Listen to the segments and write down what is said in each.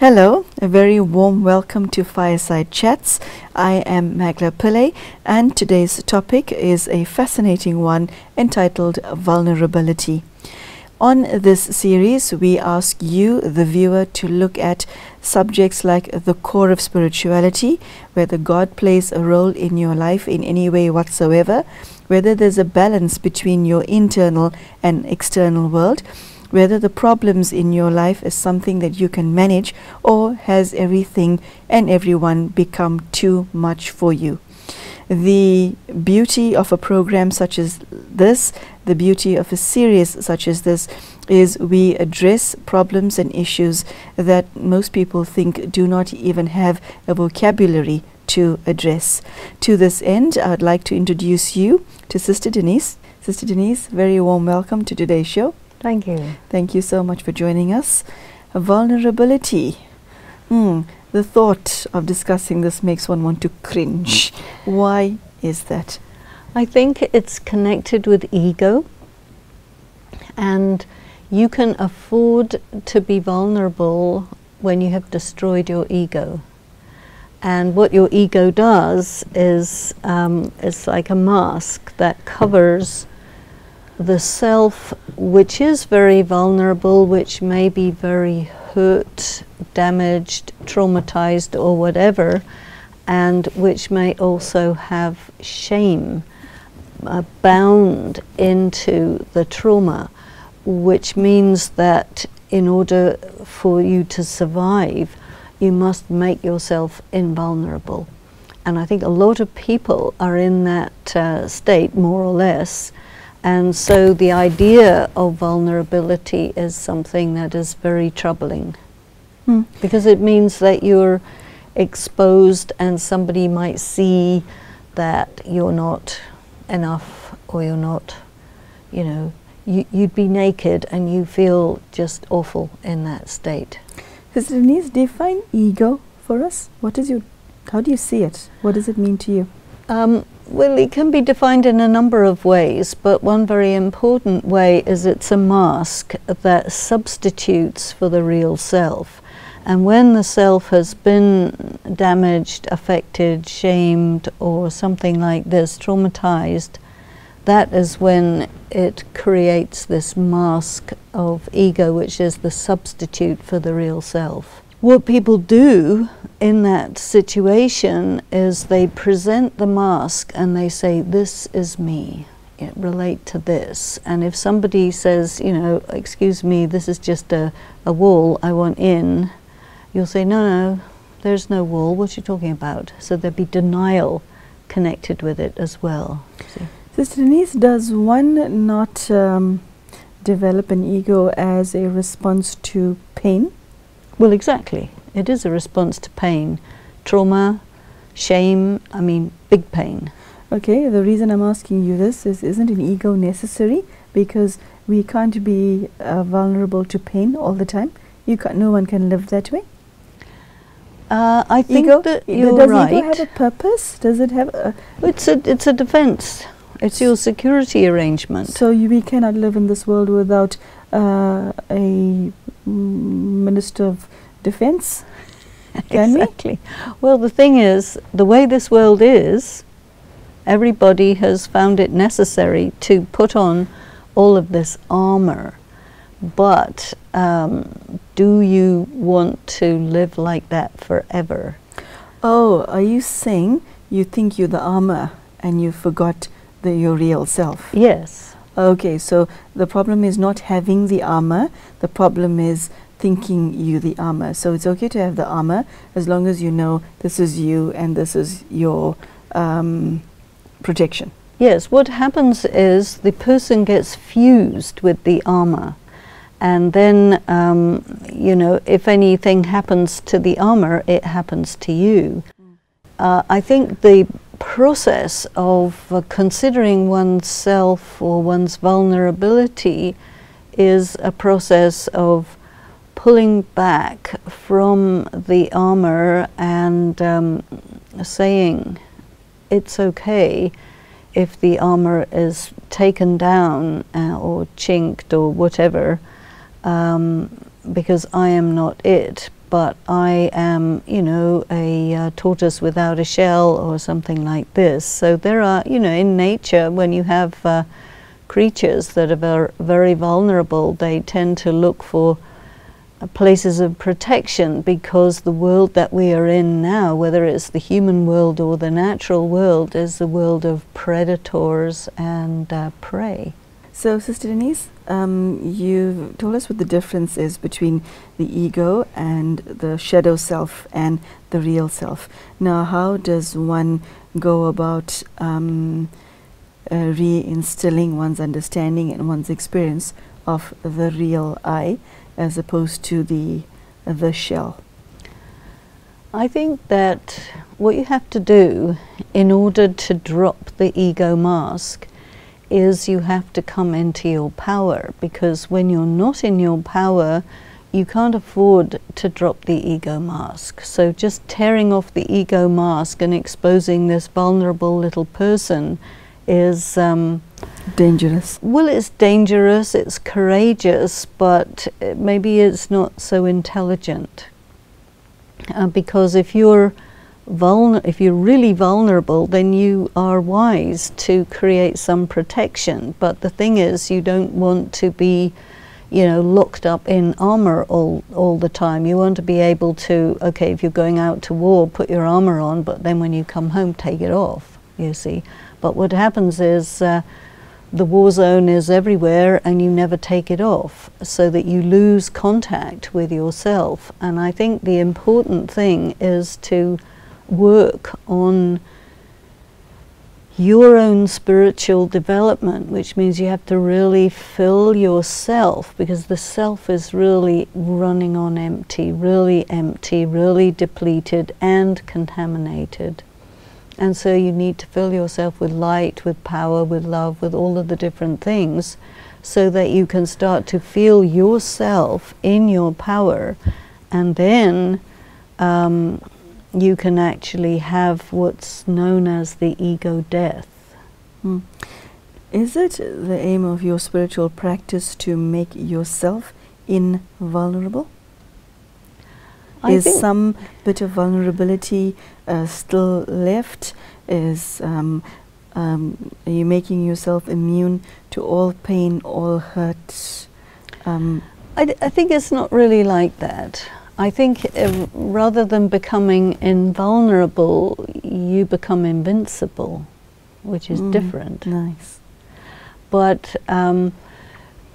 Hello, a very warm welcome to Fireside Chats. I am Magela Pillai, and today's topic is a fascinating one entitled Vulnerability. On this series, we ask you, the viewer, to look at subjects like the core of spirituality, whether God plays a role in your life in any way whatsoever, whether there's a balance between your internal and external world, whether the problems in your life is something that you can manage, or has everything and everyone become too much for you. The beauty of a program such as this, the beauty of a series such as this, is we address problems and issues that most people think do not even have a vocabulary to address. To this end, I'd like to introduce you to Sister Denise. Sister Denise, very warm welcome to today's show. Thank you. Thank you so much for joining us. Vulnerability. The thought of discussing this makes one want to cringe. Why is that? I think it's connected with ego, and you can afford to be vulnerable when you have destroyed your ego. And what your ego does is it's like a mask that covers the self, which is very vulnerable, which may be very hurt, damaged, traumatized, or whatever, and which may also have shame bound into the trauma, which means that in order for you to survive, you must make yourself invulnerable. And I think a lot of people are in that state, more or less. And so the idea of vulnerability is something that is very troubling, because it means that you're exposed and somebody might see that you're not enough, or you're not, you'd be naked and you feel just awful in that state. Sister Denise, define ego for us. How do you see it? What does it mean to you? Well, it can be defined in a number of ways, but one very important way is it's a mask that substitutes for the real self. And when the self has been damaged, affected, shamed, or something like this, traumatized, that is when it creates this mask of ego, which is the substitute for the real self. What people do in that situation is they present the mask and they say, this is me, relate to this. And if somebody says, excuse me, this is just a wall, I want in, you'll say, no, there's no wall, what are you talking about? So there'd be denial connected with it as well. See? Sister Denise, does one not develop an ego as a response to pain? Well, exactly. It is a response to pain, trauma, shame, big pain. Okay, the reason I'm asking you this is, isn't an ego necessary? Because we can't be vulnerable to pain all the time. No one can live that way. I think that you're right. Does ego have a purpose? Does it have a... It's a defense. It's your security arrangement. So we cannot live in this world without a Minister of Defense, can exactly. Well, the thing is, the way this world is, everybody has found it necessary to put on all of this armor. But do you want to live like that forever? Oh, are you saying you think you're the armor and you forgot your real self? Yes. Okay, so the problem is not having the armor, the problem is thinking you the armor. So it's okay to have the armor as long as you know this is you and this is your protection. Yes, what happens is the person gets fused with the armor, and then, if anything happens to the armor, it happens to you. I think the process of considering oneself or one's vulnerability is a process of pulling back from the armor and saying it's okay if the armor is taken down or chinked or whatever, because I am not it. but I am, you know, a tortoise without a shell or something like this. So there are, you know, in nature, when you have creatures that are very vulnerable, they tend to look for places of protection, because the world that we are in now, whether it's the human world or the natural world, is the world of predators and prey. So, Sister Denise, you told us what the difference is between the ego and the shadow self and the real self. Now, how does one go about reinstilling one's understanding and one's experience of the real I, as opposed to the shell? I think that what you have to do in order to drop the ego mask is you have to come into your power, because when you're not in your power, you can't afford to drop the ego mask. So just tearing off the ego mask and exposing this vulnerable little person is dangerous. Well, it's dangerous, it's courageous, but maybe it's not so intelligent. Because if you're really vulnerable, then you are wise to create some protection. But the thing is, you don't want to be, you know, locked up in armor all the time. You want to be able to, okay, if you're going out to war, put your armor on, but then when you come home, take it off, you see. But what happens is the war zone is everywhere and you never take it off, so that you lose contact with yourself. And I think the important thing is to work on your own spiritual development, which means you have to really fill yourself, because the self is really running on empty, really depleted and contaminated. And so you need to fill yourself with light, with power, with love, with all of the different things, so that you can start to feel yourself in your power, and then you can actually have what's known as the ego death. Is it the aim of your spiritual practice to make yourself invulnerable? Is some bit of vulnerability still left? Are you making yourself immune to all pain, all hurt? I think it's not really like that. I think rather than becoming invulnerable, you become invincible, which is different. Nice. But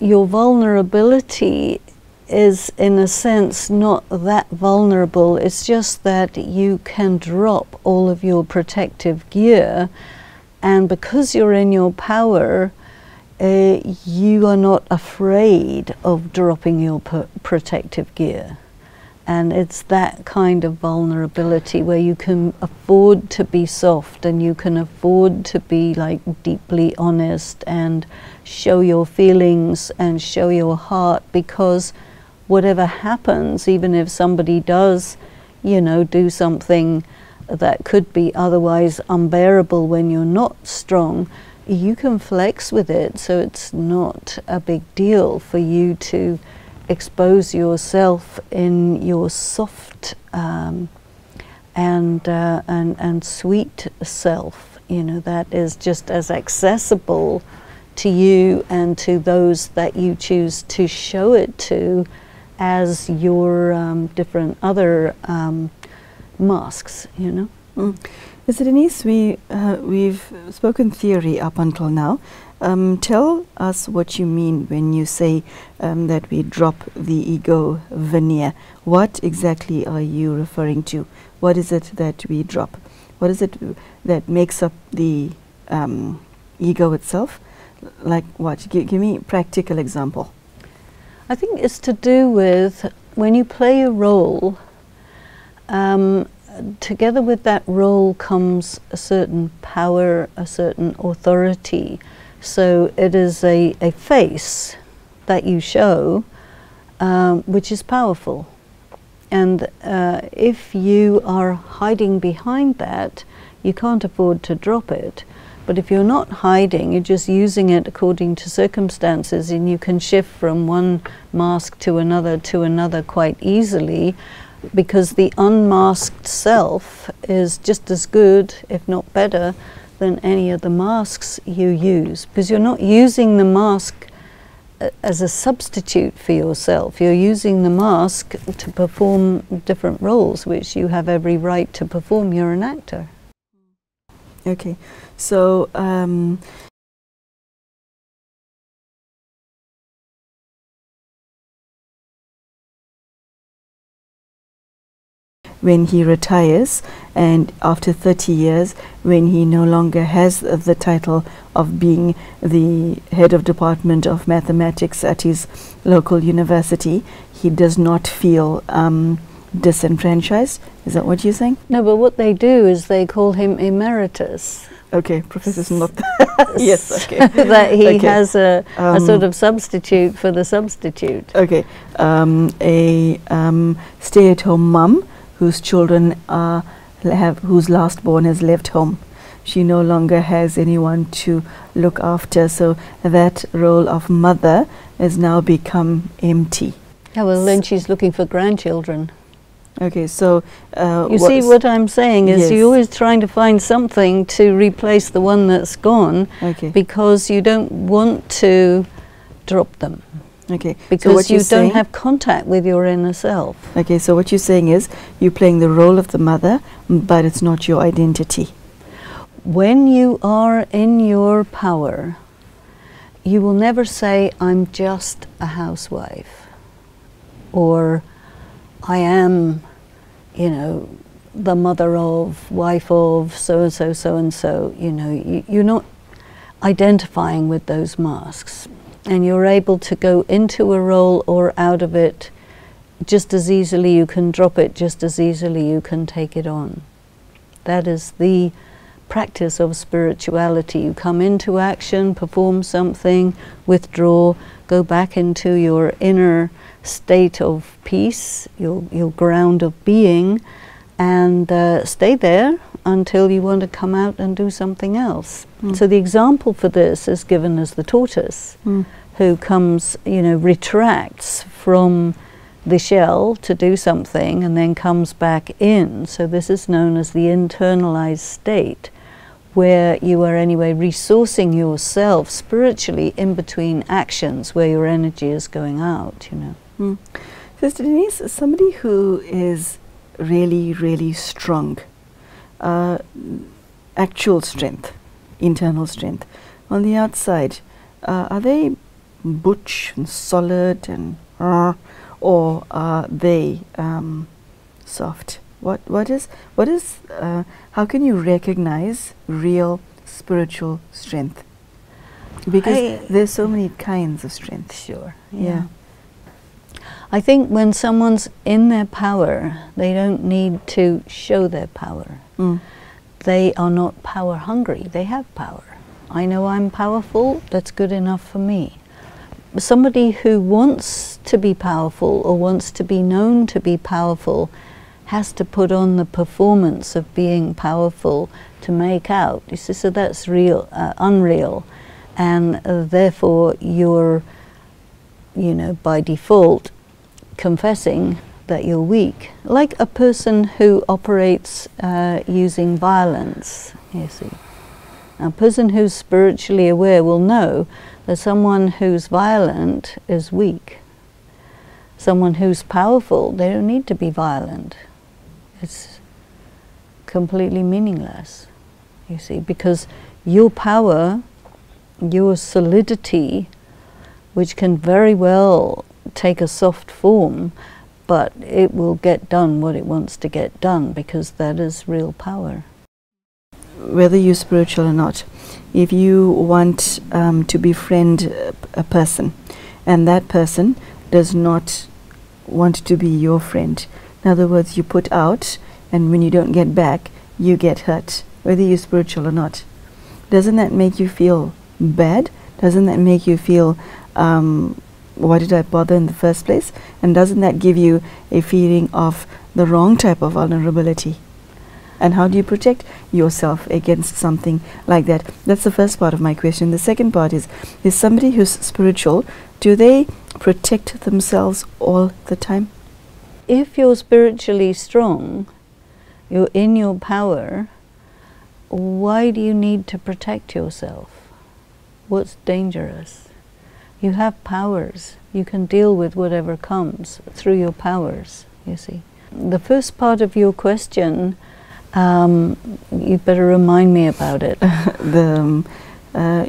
your vulnerability is, in a sense, not that vulnerable. It's just that you can drop all of your protective gear, and because you're in your power, you are not afraid of dropping your protective gear. And it's that kind of vulnerability where you can afford to be soft, and you can afford to be like deeply honest and show your feelings and show your heart, because whatever happens, even if somebody does, you know, do something that could be otherwise unbearable when you're not strong, you can flex with it. So it's not a big deal for you to expose yourself in your soft and sweet self, you know, that is just as accessible to you and to those that you choose to show it to as your different other masks, you know. So Denise, we've spoken theory up until now. Tell us what you mean when you say that we drop the ego veneer. What exactly are you referring to? What is it that we drop? What is it that makes up the ego itself? Like what? Give me a practical example. I think it's to do with when you play a role, together with that role comes a certain power, a certain authority. So it is a face that you show, which is powerful. And if you are hiding behind that, you can't afford to drop it. But if you're not hiding, you're just using it according to circumstances, and you can shift from one mask to another quite easily, because the unmasked self is just as good, if not better, than any of the masks you use, because you're not using the mask as a substitute for yourself. You're using the mask to perform different roles, which you have every right to perform. You're an actor. Okay, so when he retires, and after 30 years, when he no longer has the title of being the head of department of mathematics at his local university, he does not feel disenfranchised. Is that what you're saying? No, but what they do is they call him emeritus. Okay, Professor's not yes, okay. That he Okay. has a sort of substitute for the substitute. Okay, a stay-at-home mum whose children whose last born has left home. She no longer has anyone to look after, so that role of mother has now become empty. Yeah, well, then she's looking for grandchildren. Okay, so You see what I'm saying is Yes. you're always trying to find something to replace the one that's gone, Okay. because you don't want to drop them, Okay, so because what you you're saying, don't have contact with your inner self. okay, so what you're saying is you're playing the role of the mother, but it's not your identity. When you are in your power, you will never say, I'm just a housewife, or I am, you know, the mother of, wife of, so-and-so, so-and-so. You know, you're not identifying with those masks. And you're able to go into a role or out of it just as easily. You can drop it just as easily you can take it on. That is the practice of spirituality. You come into action, perform something, withdraw, go back into your inner state of peace, your ground of being, and stay there until you want to come out and do something else. So the example for this is given as the tortoise, who comes, you know, retracts from the shell to do something and then comes back in. So this is known as the internalized state, where you are anyway resourcing yourself spiritually in between actions where your energy is going out, you know. Sister Denise, somebody who is really, really strong, actual strength, internal strength, on the outside, are they butch and solid and or are they soft? What is how can you recognize real spiritual strength? Because there's so many kinds of strength. Sure. Yeah. I think when someone's in their power, they don't need to show their power. They are not power hungry. They have power. I know I'm powerful. That's good enough for me. Somebody who wants to be powerful or wants to be known to be powerful has to put on the performance of being powerful to make out. You see, so that's real, unreal, and therefore you're, you know, by default, confessing that you're weak, like a person who operates using violence. You see, a person who's spiritually aware will know that someone who's violent is weak. Someone who's powerful, they don't need to be violent. It's completely meaningless, you see, because your power, your solidity, which can very well take a soft form, but it will get done what it wants to get done, because that is real power. Whether you're spiritual or not, if you want to befriend a person and that person does not want to be your friend, in other words, you put out and when you don't get back, you get hurt, whether you're spiritual or not, doesn't that make you feel bad? Doesn't that make you feel, why did I bother in the first place? And doesn't that give you a feeling of the wrong type of vulnerability? And how do you protect yourself against something like that? That's the first part of my question. The second part is somebody who's spiritual, do they protect themselves all the time? if you're spiritually strong, you're in your power, why do you need to protect yourself? What's dangerous? You have powers. You can deal with whatever comes through your powers, you see. The first part of your question, you better remind me about it.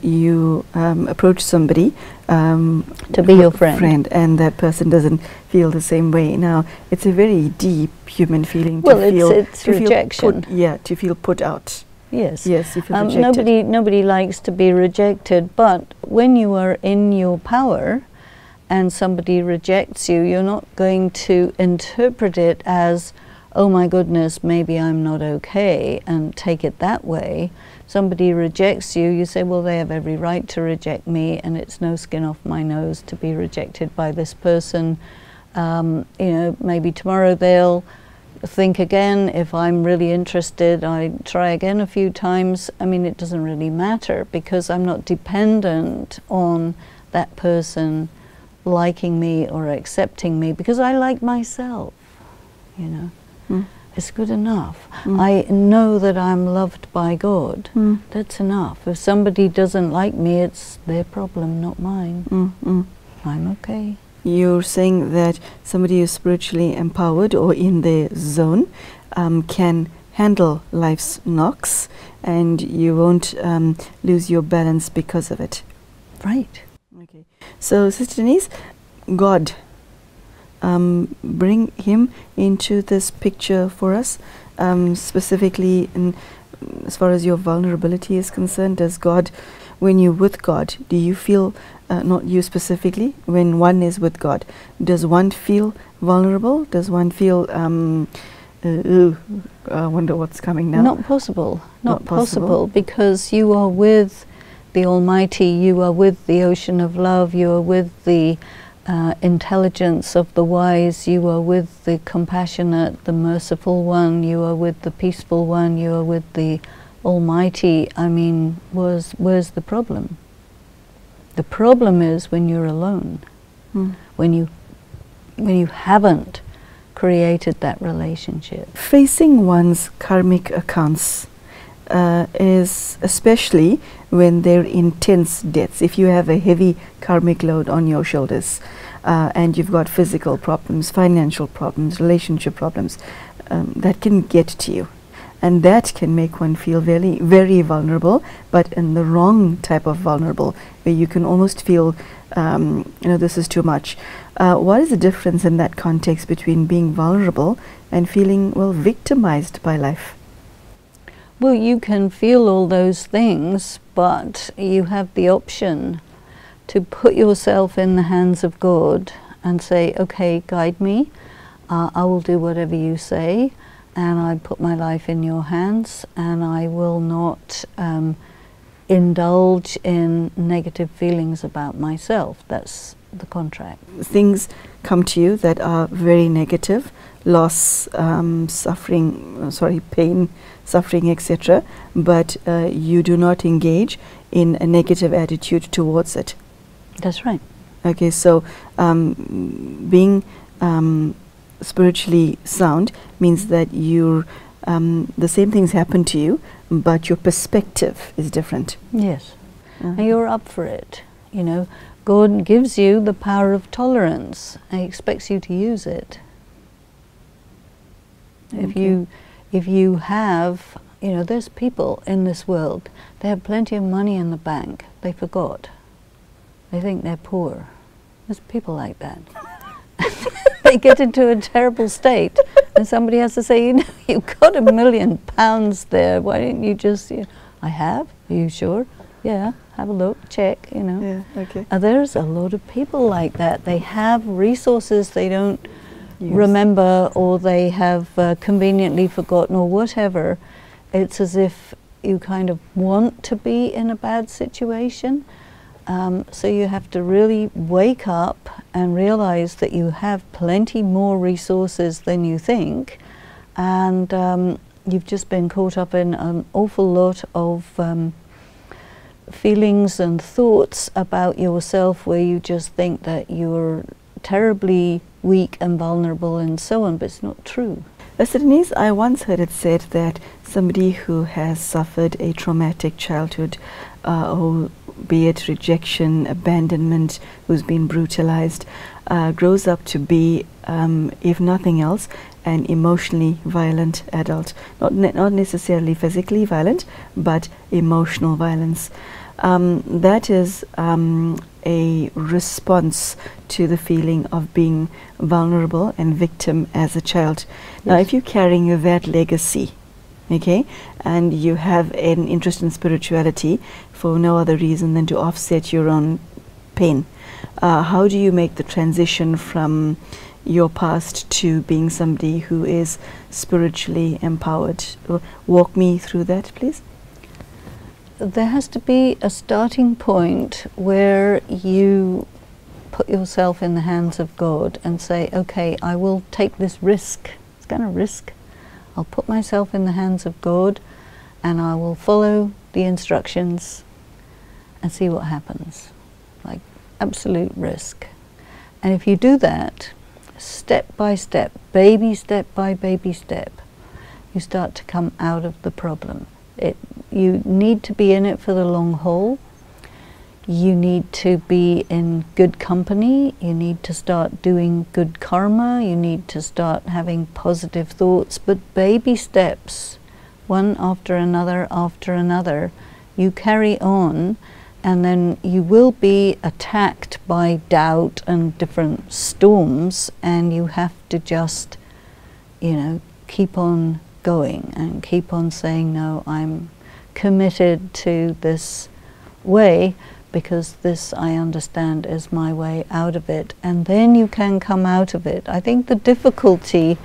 You approach somebody to be your friend, and that person doesn't feel the same way. Now, it's a very deep human feeling to well, feel. It's rejection. To feel put out. Yes. Yes, you feel rejected. Nobody likes to be rejected, but when you are in your power and somebody rejects you, you're not going to interpret it as, oh my goodness, maybe I'm not okay, and take it that way. Somebody rejects you, you say, well, they have every right to reject me, and it's no skin off my nose to be rejected by this person. You know, maybe tomorrow they'll think again. If I'm really interested, I try again a few times. I mean, it doesn't really matter, because I'm not dependent on that person liking me or accepting me, because I like myself, you know. Mm. It's good enough. Mm. I know that I'm loved by God. Mm. That's enough. If somebody doesn't like me, it's their problem, not mine. I'm okay. You're saying that somebody who's spiritually empowered or in their zone can handle life's knocks, and you won't lose your balance because of it. Right. Okay. So, Sister Denise, God, bring him into this picture for us, specifically as far as your vulnerability is concerned. Does God, when you're with God, do you feel, not you specifically, when one is with God, does one feel vulnerable? Does one feel, I wonder what's coming now? Not possible. Not possible, because you are with the Almighty, you are with the ocean of love, you are with the intelligence of the wise, you are with the compassionate, the merciful one, you are with the peaceful one, you are with the Almighty. I mean, where's the problem? The problem is when you're alone, when you haven't created that relationship. Facing one's karmic accounts is especially when they're intense debts. If you have a heavy karmic load on your shoulders, and you've got physical problems, financial problems, relationship problems, that can get to you. And that can make one feel very, very vulnerable, but in the wrong type of vulnerable, where you can almost feel, you know, this is too much. What is the difference in that context between being vulnerable and feeling, well, victimized by life? Well, you can feel all those things, but you have the option to put yourself in the hands of God and say, okay, guide me, I will do whatever you say, and I put my life in your hands, and I will not indulge in negative feelings about myself. That's the contract. Things come to you that are very negative, loss, suffering, pain, suffering, etc., but you do not engage in a negative attitude towards it. That's right. Okay, so being spiritually sound means that you're the same things happen to you, but your perspective is different. Yes, and you're up for it. You know, God gives you the power of tolerance and He expects you to use it. Okay. If you have, you know, there's people in this world, they have plenty of money in the bank, they forgot. They think they're poor. There's people like that. They get into a terrible state, and somebody has to say, you know, you've got £1 million there, why don't you just, you know, I have? Are you sure? Yeah, have a look, check, you know. Yeah, okay. There's a lot of people like that. They have resources they don't remember, or they have conveniently forgotten, or whatever. It's as if you kind of want to be in a bad situation. So you have to really wake up and realize that you have plenty more resources than you think, and you've just been caught up in an awful lot of feelings and thoughts about yourself, where you just think that you're terribly weak and vulnerable and so on, but it's not true. So Denise, I once heard it said that somebody who has suffered a traumatic childhood, or be it rejection, abandonment, who's been brutalized, grows up to be, if nothing else, an emotionally violent adult. Not necessarily physically violent, but emotional violence. That is a response to the feeling of being vulnerable and victim as a child. Yes. Now, if you're carrying that legacy, okay, and you have an interest in spirituality for no other reason than to offset your own pain, how do you make the transition from your past to being somebody who is spiritually empowered? Walk me through that, please. There has to be a starting point where you put yourself in the hands of God and say, okay, I will take this risk. It's kind of risk. I'll put myself in the hands of God and I will follow the instructions and see what happens. Like absolute risk. And if you do that, step by step, baby step by baby step, you start to come out of the problem. You need to be in it for the long haul. You need to be in good company. You need to start doing good karma. You need to start having positive thoughts. But baby steps, one after another, you carry on, and then you will be attacked by doubt and different storms, and you have to just, keep on going and keep on saying, no, I'm committed to this way because this, I understand, is my way out of it. And then you can come out of it. I think the difficulty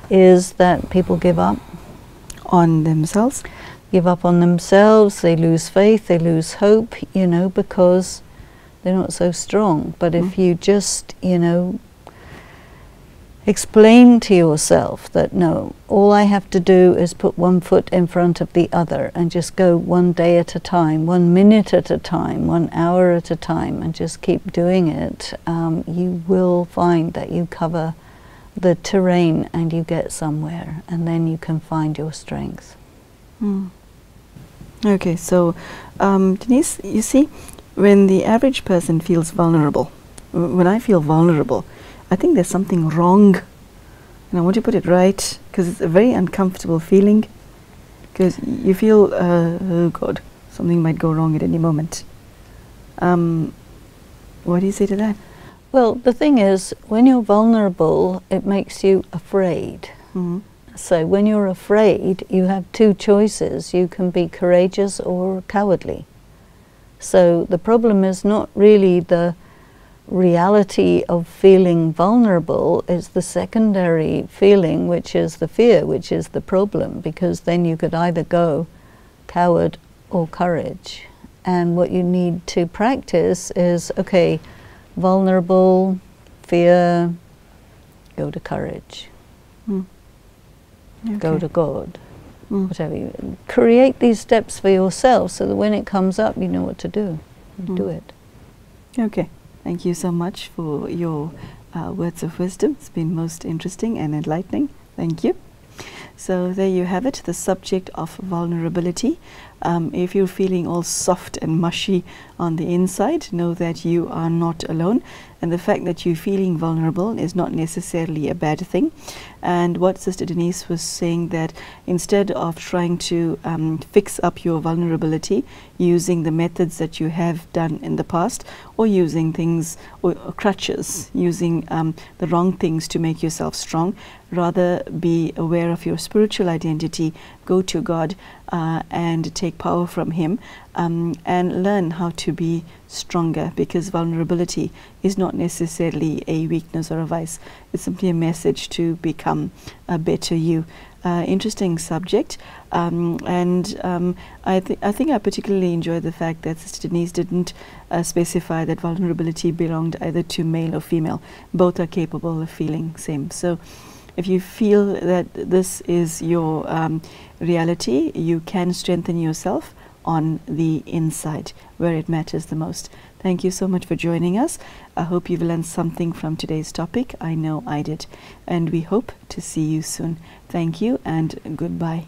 is that people give up on themselves. Give up on themselves, they lose faith, they lose hope, because they're not so strong. But if you just, explain to yourself that no, all I have to do is put one foot in front of the other and just go one day at a time, 1 minute at a time, 1 hour at a time, and just keep doing it, you will find that you cover the terrain and you get somewhere, and then you can find your strength. Okay, so Denise, you see, when the average person feels vulnerable, when I feel vulnerable, I think there's something wrong, and I want to put it right, because it's a very uncomfortable feeling, because you feel, oh God, something might go wrong at any moment. What do you say to that? Well, the thing is, when you're vulnerable, it makes you afraid. So when you're afraid, you have two choices. You can be courageous or cowardly. So the problem is not really the reality of feeling vulnerable, is the secondary feeling, which is the fear, which is the problem, because then you could either go coward or courage. And what you need to practice is, okay, vulnerable, fear, go to courage. Okay. Go to God. Whatever you create these steps for yourself, so that when it comes up, you know what to do. Do it. Okay. Thank you so much for your words of wisdom. It's been most interesting and enlightening. Thank you. So there you have it, the subject of vulnerability. If you're feeling all soft and mushy on the inside, know that you are not alone. And the fact that you're feeling vulnerable is not necessarily a bad thing. And what Sister Denise was saying, that instead of trying to fix up your vulnerability using the methods that you have done in the past, or using things or crutches, using the wrong things to make yourself strong, rather be aware of your spiritual identity, go to God and take power from Him, and learn how to be stronger, because vulnerability is not necessarily a weakness or a vice. It's simply a message to become a better you. Interesting subject, and I think I particularly enjoyed the fact that Sister Denise didn't specify that vulnerability belonged either to male or female. Both are capable of feeling same. So if you feel that this is your reality, you can strengthen yourself on the inside, where it matters the most. Thank you so much for joining us. I hope you've learned something from today's topic. I know I did. And we hope to see you soon. Thank you and goodbye.